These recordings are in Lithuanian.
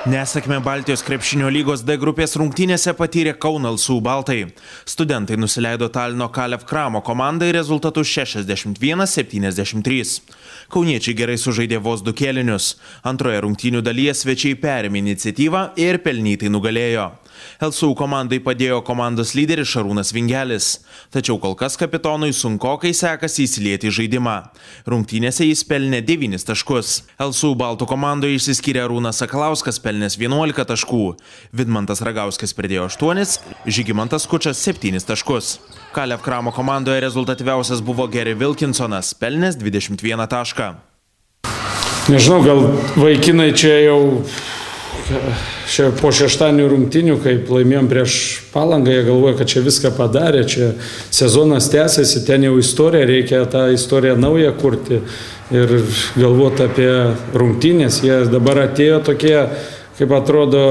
Nesėkmę Baltijos krepšinio lygos D grupės rungtynėse patyrė Kauno LSU Baltai. Studentai nusileido Talino Kalev Kramo komandai rezultatu 61-73. Kauniečiai gerai sužaidė vos 2 kėlinius. Antroje rungtynių dalyje svečiai perėmė iniciatyvą ir pelnytai nugalėjo. LSU komandai padėjo komandos lyderis Šarūnas Vingelis. Tačiau kol kas kapitonui sunkokai sekasi įsilieti į žaidimą. Rungtynėse jis pelnė 9 taškus. LSU Baltų komandoje išsiskyrė Arūnas Sakalauskas pelnęs 11 taškų. Vidmantas Ragauskas pridėjo 8, Žygimantas Kučas 7 taškus. Kalev Kramo komandoje rezultatyviausias buvo Gary Wilkinsonas, pelnęs 21 tašką. Nežinau, gal vaikinai čia jau po šeštadienio rungtynių, kaip laimėjom prieš Palangą, jie galvoja, kad čia viską padarė, čia sezonas tęsiasi, ten jau istorija, reikia tą istoriją naują kurti ir galvoti apie rungtynės. Jie dabar atėjo tokie, kaip atrodo,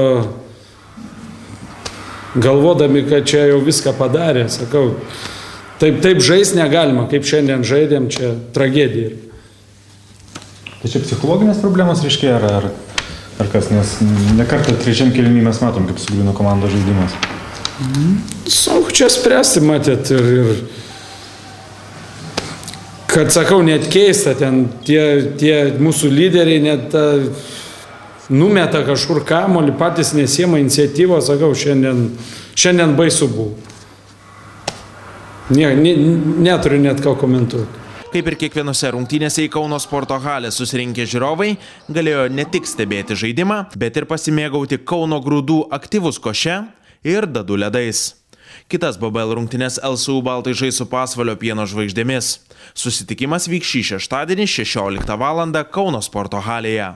galvodami, kad čia jau viską padarė. Sakau, taip žaisti negalima, kaip šiandien žaidėm, čia tragedija. Tai čia psichologinės problemos reiškia, ar kas, nes nekartą trečiam kėliny mes matom, kaip sugriūna komandos žaidimas. Sunku čia spręsti, matėt, ir kad, sakau, net keista, ten tie mūsų lyderiai net numeta kažkur kamuolį, patys nesiema iniciatyvos, sakau, šiandien baisu buvo. Neturiu net ką komentuoti. Kaip ir kiekvienose rungtynėse į Kauno sporto halę susirinkę žiūrovai galėjo ne tik stebėti žaidimą, bet ir pasimėgauti Kauno grūdų aktyvus koše ir dadų ledais. Kitas BBL rungtynės LSU Baltai žais su Pasvalio Pieno žvaigždėmis. Susitikimas vyks šį šeštadienį 16 val. Kauno sporto halėje.